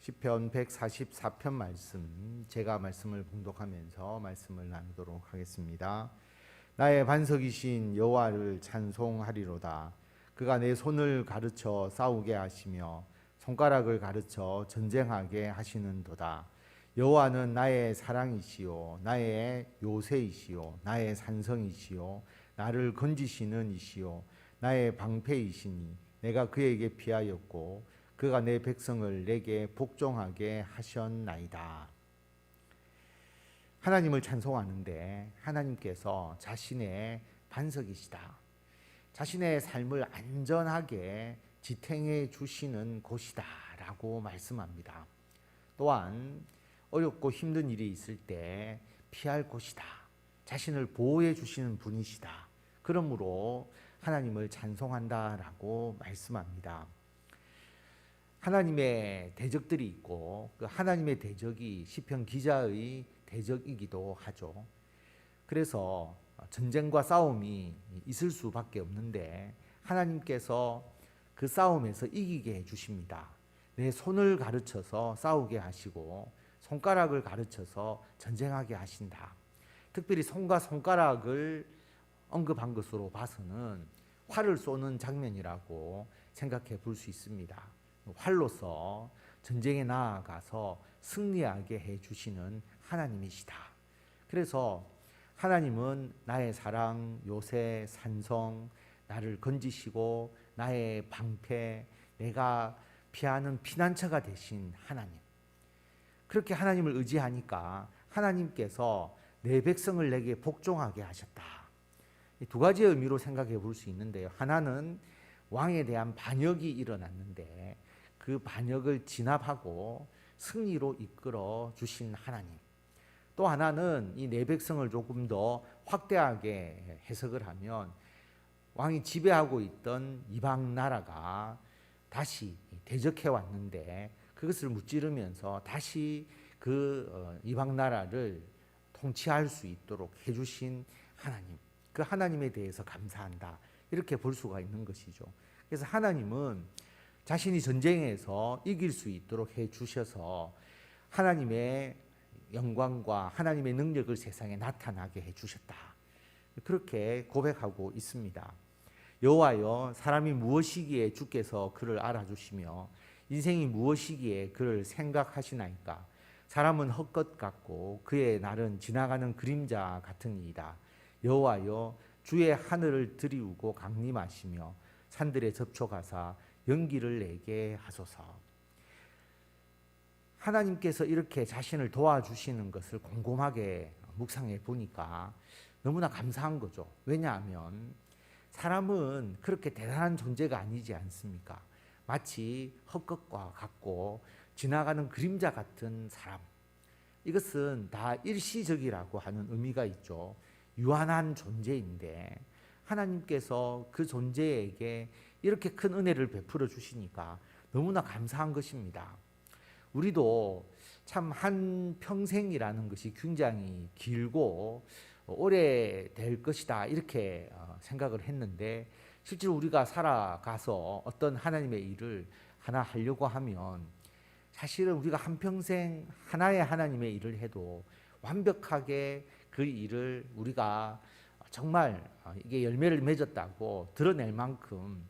시편 144편 말씀, 제가 말씀을 봉독하면서 말씀을 나누도록 하겠습니다. 나의 반석이신 여호와를 찬송하리로다. 그가 내 손을 가르쳐 싸우게 하시며 손가락을 가르쳐 전쟁하게 하시는도다. 여호와는 나의 사랑이시요 나의 요새이시요 나의 산성이시요 나를 건지시는 이시요 나의 방패이시니 내가 그에게 피하였고 그가 내 백성을 내게 복종하게 하셨나이다. 하나님을 찬송하는데 하나님께서 자신의 반석이시다. 자신의 삶을 안전하게 지탱해 주시는 곳이다 라고 말씀합니다. 또한 어렵고 힘든 일이 있을 때 피할 곳이다. 자신을 보호해 주시는 분이시다. 그러므로 하나님을 찬송한다 라고 말씀합니다. 하나님의 대적들이 있고 그 하나님의 대적이 시편 기자의 대적이기도 하죠. 그래서 전쟁과 싸움이 있을 수밖에 없는데 하나님께서 그 싸움에서 이기게 해주십니다. 내 손을 가르쳐서 싸우게 하시고 손가락을 가르쳐서 전쟁하게 하신다. 특별히 손과 손가락을 언급한 것으로 봐서는 활을 쏘는 장면이라고 생각해 볼 수 있습니다. 활로서 전쟁에 나아가서 승리하게 해주시는 하나님이시다. 그래서 하나님은 나의 사랑, 요새, 산성, 나를 건지시고 나의 방패, 내가 피하는 피난처가 되신 하나님. 그렇게 하나님을 의지하니까 하나님께서 내 백성을 내게 복종하게 하셨다. 두 가지의 의미로 생각해 볼 수 있는데요. 하나는 왕에 대한 반역이 일어났는데 그 반역을 진압하고 승리로 이끌어 주신 하나님. 또 하나는 이 내 백성을 조금 더 확대하게 해석을 하면 왕이 지배하고 있던 이방 나라가 다시 대적해 왔는데 그것을 무찌르면서 다시 그 이방 나라를 통치할 수 있도록 해주신 하나님. 그 하나님에 대해서 감사한다. 이렇게 볼 수가 있는 것이죠. 그래서 하나님은 자신이 전쟁에서 이길 수 있도록 해주셔서 하나님의 영광과 하나님의 능력을 세상에 나타나게 해주셨다. 그렇게 고백하고 있습니다. 여호와여, 사람이 무엇이기에 주께서 그를 알아주시며 인생이 무엇이기에 그를 생각하시나이까. 사람은 헛것 같고 그의 날은 지나가는 그림자 같으니이다. 여호와여, 주의 하늘을 들이우고 강림하시며 산들에 접촉하사 연기를 내게 하소서. 하나님께서 이렇게 자신을 도와주시는 것을 곰곰하게 묵상해 보니까 너무나 감사한 거죠. 왜냐하면 사람은 그렇게 대단한 존재가 아니지 않습니까? 마치 헛것과 같고 지나가는 그림자 같은 사람. 이것은 다 일시적이라고 하는 의미가 있죠. 유한한 존재인데 하나님께서 그 존재에게 이렇게 큰 은혜를 베풀어 주시니까 너무나 감사한 것입니다. 우리도 참 한 평생이라는 것이 굉장히 길고 오래 될 것이다 이렇게 생각을 했는데 실제로 우리가 살아가서 어떤 하나님의 일을 하나 하려고 하면 사실은 우리가 한평생 하나의 하나님의 일을 해도 완벽하게 그 일을 우리가 정말 이게 열매를 맺었다고 드러낼 만큼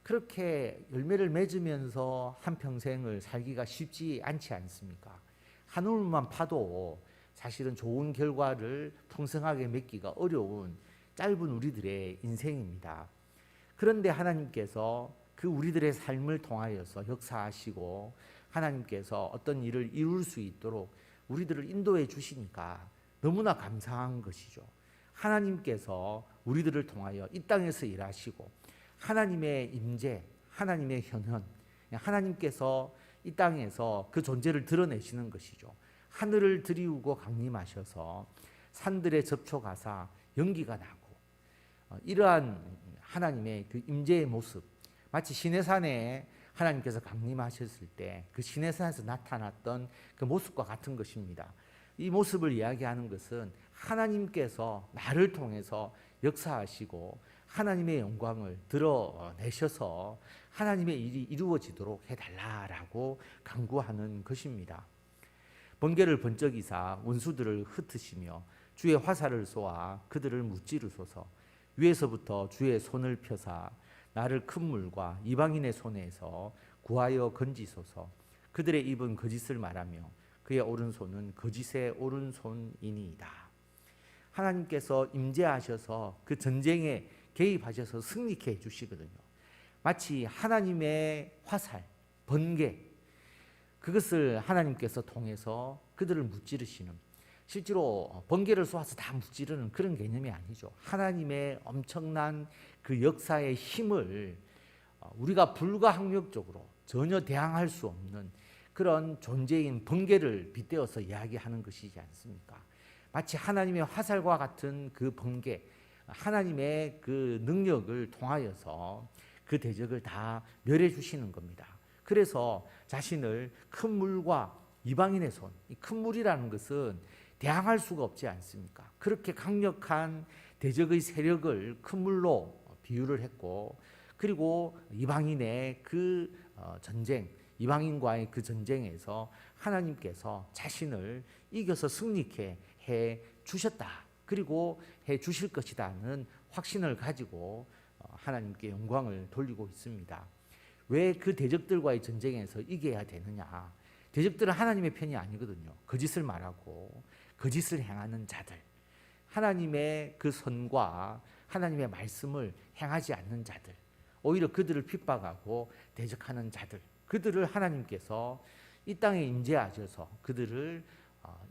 그렇게 열매를 맺으면서 한평생을 살기가 쉽지 않지 않습니까? 하늘만 파도 사실은 좋은 결과를 풍성하게 맺기가 어려운 짧은 우리들의 인생입니다. 그런데 하나님께서 그 우리들의 삶을 통하여서 역사하시고 하나님께서 어떤 일을 이룰 수 있도록 우리들을 인도해 주시니까 너무나 감사한 것이죠. 하나님께서 우리들을 통하여 이 땅에서 일하시고 하나님의 임재, 하나님의 현현, 하나님께서 이 땅에서 그 존재를 드러내시는 것이죠. 하늘을 들이우고 강림하셔서 산들에 접촉하사 연기가 나고 이러한 하나님의 그 임재의 모습, 마치 시내산에 하나님께서 강림하셨을 때 그 시내산에서 나타났던 그 모습과 같은 것입니다. 이 모습을 이야기하는 것은 하나님께서 나를 통해서 역사하시고 하나님의 영광을 드러내셔서 하나님의 일이 이루어지도록 해달라라고 간구하는 것입니다. 번개를 번쩍이사 원수들을 흩으시며 주의 화살을 쏘아 그들을 무찌르소서. 위에서부터 주의 손을 펴사 나를 큰 물과 이방인의 손에서 구하여 건지소서. 그들의 입은 거짓을 말하며 그의 오른손은 거짓의 오른손이니이다. 하나님께서 임재하셔서 그 전쟁에 개입하셔서 승리케 해주시거든요. 마치 하나님의 화살, 번개, 그것을 하나님께서 통해서 그들을 무찌르시는, 실제로 번개를 쏘아서 다 무찌르는 그런 개념이 아니죠. 하나님의 엄청난 그 역사의 힘을 우리가 불가항력적으로 전혀 대항할 수 없는 그런 존재인 번개를 빗대어서 이야기하는 것이지 않습니까? 마치 하나님의 화살과 같은 그 번개, 하나님의 그 능력을 통하여서 그 대적을 다 멸해 주시는 겁니다. 그래서 자신을 큰 물과 이방인의 손, 이 큰 물이라는 것은 대항할 수가 없지 않습니까? 그렇게 강력한 대적의 세력을 큰 물로 비유를 했고, 그리고 이방인의 그 전쟁, 이방인과의 그 전쟁에서 하나님께서 자신을 이겨서 승리케 해 주셨다. 그리고 해 주실 것이라는 확신을 가지고 하나님께 영광을 돌리고 있습니다. 왜 그 대적들과의 전쟁에서 이겨야 되느냐? 대적들은 하나님의 편이 아니거든요. 거짓을 말하고 거짓을 행하는 자들, 하나님의 그 선과 하나님의 말씀을 행하지 않는 자들, 오히려 그들을 핍박하고 대적하는 자들, 그들을 하나님께서 이 땅에 임재하셔서 그들을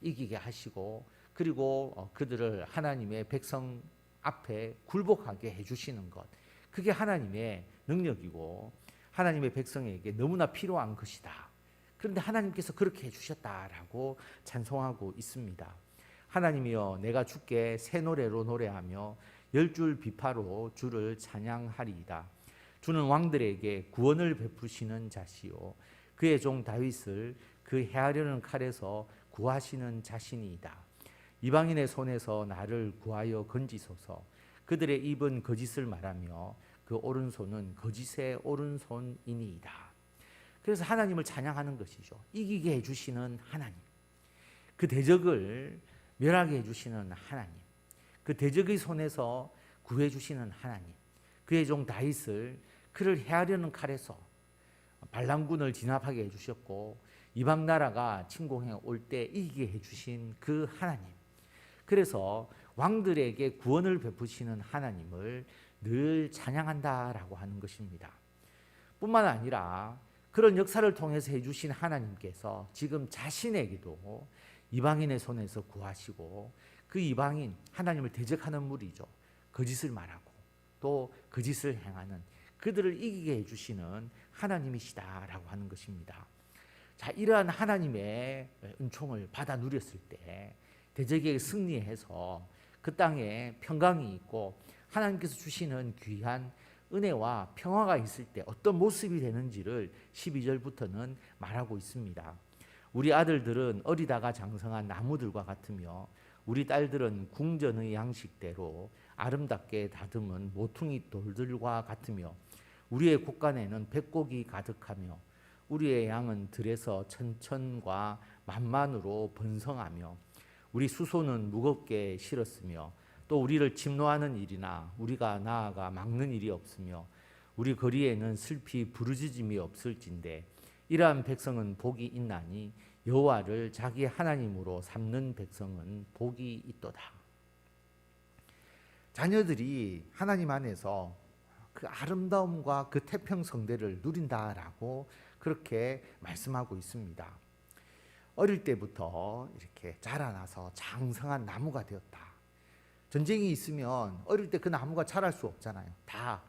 이기게 하시고, 그리고 그들을 하나님의 백성 앞에 굴복하게 해주시는 것, 그게 하나님의 능력이고 하나님의 백성에게 너무나 필요한 것이다. 그런데 하나님께서 그렇게 해주셨다라고 찬송하고 있습니다. 하나님이여, 내가 주께 새 노래로 노래하며 열줄 비파로 주를 찬양하리이다. 주는 왕들에게 구원을 베푸시는 자시요, 그의 종 다윗을 그 해하려는 칼에서 구하시는 자신이다. 이방인의 손에서 나를 구하여 건지소서. 그들의 입은 거짓을 말하며 그 오른손은 거짓의 오른손이니이다. 그래서 하나님을 찬양하는 것이죠. 이기게 해주시는 하나님, 그 대적을 멸하게 해주시는 하나님, 그 대적의 손에서 구해주시는 하나님, 그의 종 다윗을 그를 해하려는 칼에서 반란군을 진압하게 해주셨고 이방 나라가 침공해 올 때 이기게 해주신 그 하나님, 그래서 왕들에게 구원을 베푸시는 하나님을 늘 찬양한다라고 하는 것입니다. 뿐만 아니라 그런 역사를 통해서 해주신 하나님께서 지금 자신에게도 이방인의 손에서 구하시고, 그 이방인, 하나님을 대적하는 무리죠, 거짓을 말하고 또 거짓을 행하는 그들을 이기게 해주시는 하나님이시다라고 하는 것입니다. 자, 이러한 하나님의 은총을 받아 누렸을 때 대적에게 승리해서 그 땅에 평강이 있고 하나님께서 주시는 귀한 은혜와 평화가 있을 때 어떤 모습이 되는지를 12절부터는 말하고 있습니다. 우리 아들들은 어리다가 장성한 나무들과 같으며 우리 딸들은 궁전의 양식대로 아름답게 다듬은 모퉁이 돌들과 같으며 우리의 곳간에는 백곡이 가득하며 우리의 양은 들에서 천천과 만만으로 번성하며 우리 수소는 무겁게 실었으며 또 우리를 침노하는 일이나 우리가 나아가 막는 일이 없으며 우리 거리에는 슬피 부르짖음이 없을진데 이러한 백성은 복이 있나니 여호와를 자기 하나님으로 삼는 백성은 복이 있도다. 자녀들이 하나님 안에서 그 아름다움과 그 태평성대를 누린다라고 그렇게 말씀하고 있습니다. 어릴 때부터 이렇게 자라나서 장성한 나무가 되었다. 전쟁이 있으면 어릴 때 그 나무가 자랄 수 없잖아요. 다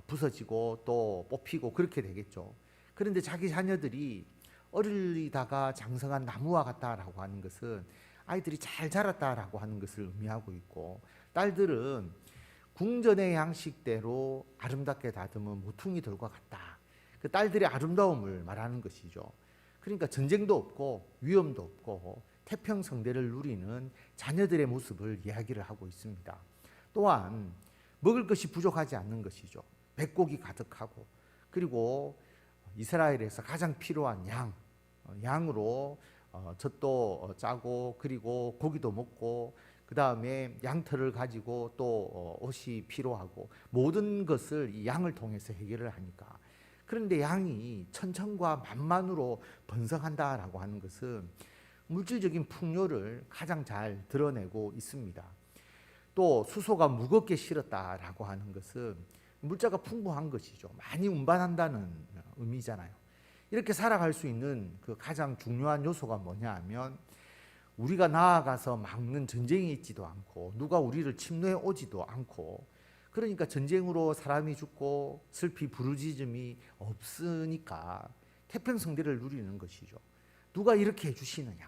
부서지고 또 뽑히고 그렇게 되겠죠. 그런데 자기 자녀들이 어리다가 장성한 나무와 같다라고 하는 것은 아이들이 잘 자랐다라고 하는 것을 의미하고 있고, 딸들은 궁전의 양식대로 아름답게 다듬은 모퉁이 돌과 같다. 그 딸들의 아름다움을 말하는 것이죠. 그러니까 전쟁도 없고 위험도 없고 태평성대를 누리는 자녀들의 모습을 이야기를 하고 있습니다. 또한 먹을 것이 부족하지 않는 것이죠. 백곡이 가득하고, 그리고 이스라엘에서 가장 필요한 양으로 젖도 짜고, 그리고 고기도 먹고, 그 다음에 양털을 가지고 또 옷이 필요하고, 모든 것을 이 양을 통해서 해결을 하니까. 그런데 양이 천천과 만만으로 번성한다라고 하는 것은 물질적인 풍요를 가장 잘 드러내고 있습니다. 또 수소가 무겁게 실었다라고 하는 것은 물자가 풍부한 것이죠. 많이 운반한다는 의미잖아요. 이렇게 살아갈 수 있는 그 가장 중요한 요소가 뭐냐 하면, 우리가 나아가서 막는 전쟁이 있지도 않고, 누가 우리를 침노해 오지도 않고, 그러니까 전쟁으로 사람이 죽고 슬피 부르짖음이 없으니까 태평성대를 누리는 것이죠. 누가 이렇게 해주시느냐?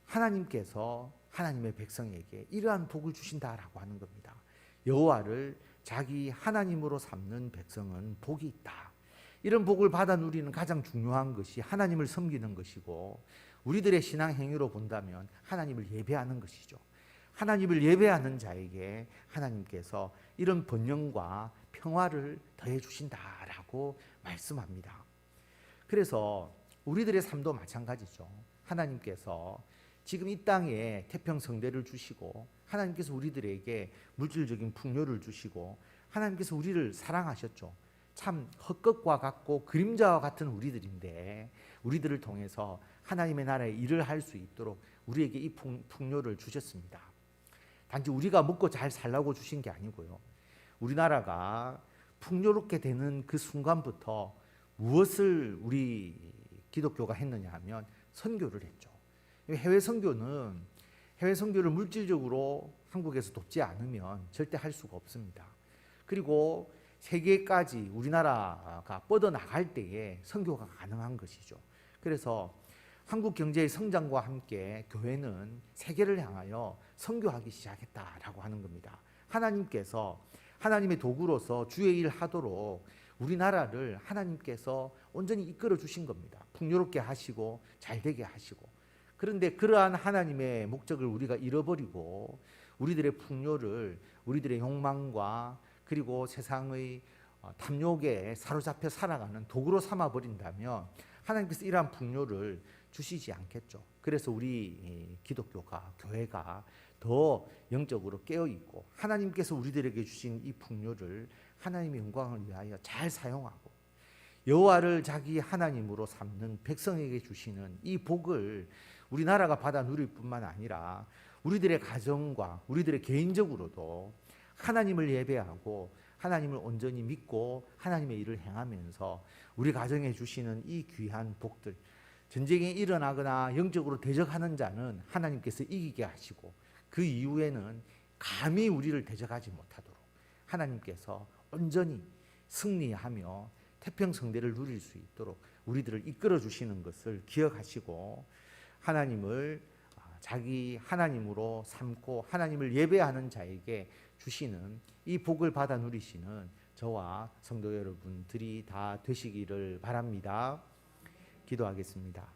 하나님께서 하나님의 백성에게 이러한 복을 주신다라고 하는 겁니다. 여호와를 자기 하나님으로 삼는 백성은 복이 있다. 이런 복을 받아 누리는 가장 중요한 것이 하나님을 섬기는 것이고, 우리들의 신앙 행위로 본다면 하나님을 예배하는 것이죠. 하나님을 예배하는 자에게 하나님께서 이런 번영과 평화를 더해 주신다라고 말씀합니다. 그래서 우리들의 삶도 마찬가지죠. 하나님께서 지금 이 땅에 태평성대를 주시고, 하나님께서 우리들에게 물질적인 풍요를 주시고, 하나님께서 우리를 사랑하셨죠. 참 헛것과 같고 그림자와 같은 우리들인데, 우리들을 통해서 하나님의 나라에 일을 할 수 있도록 우리에게 이 풍요를 주셨습니다. 단지 우리가 먹고 잘 살라고 주신 게 아니고요. 우리나라가 풍요롭게 되는 그 순간부터 무엇을 우리 기독교가 했느냐 하면 선교를 했죠. 해외 선교를 물질적으로 한국에서 돕지 않으면 절대 할 수가 없습니다. 그리고 세계까지 우리나라가 뻗어나갈 때에 선교가 가능한 것이죠. 그래서 한국 경제의 성장과 함께 교회는 세계를 향하여 선교하기 시작했다라고 하는 겁니다. 하나님께서 하나님의 도구로서 주의 일 하도록 우리나라를 하나님께서 온전히 이끌어 주신 겁니다. 풍요롭게 하시고 잘 되게 하시고. 그런데 그러한 하나님의 목적을 우리가 잃어버리고, 우리들의 풍요를 우리들의 욕망과 그리고 세상의 탐욕에 사로잡혀 살아가는 도구로 삼아버린다면 하나님께서 이러한 풍요를 주시지 않겠죠. 그래서 우리 기독교가, 교회가 더 영적으로 깨어있고, 하나님께서 우리들에게 주신 이 풍요를 하나님의 영광을 위하여 잘 사용하고, 여호와를 자기 하나님으로 삼는 백성에게 주시는 이 복을 우리나라가 받아 누릴 뿐만 아니라 우리들의 가정과 우리들의 개인적으로도 하나님을 예배하고 하나님을 온전히 믿고 하나님의 일을 행하면서 우리 가정에 주시는 이 귀한 복들, 전쟁이 일어나거나 영적으로 대적하는 자는 하나님께서 이기게 하시고, 그 이후에는 감히 우리를 대적하지 못하도록 하나님께서 온전히 승리하며 태평성대를 누릴 수 있도록 우리들을 이끌어 주시는 것을 기억하시고, 하나님을 자기 하나님으로 삼고 하나님을 예배하는 자에게 주시는 이 복을 받아 누리시는 저와 성도 여러분들이 다 되시기를 바랍니다. 기도하겠습니다.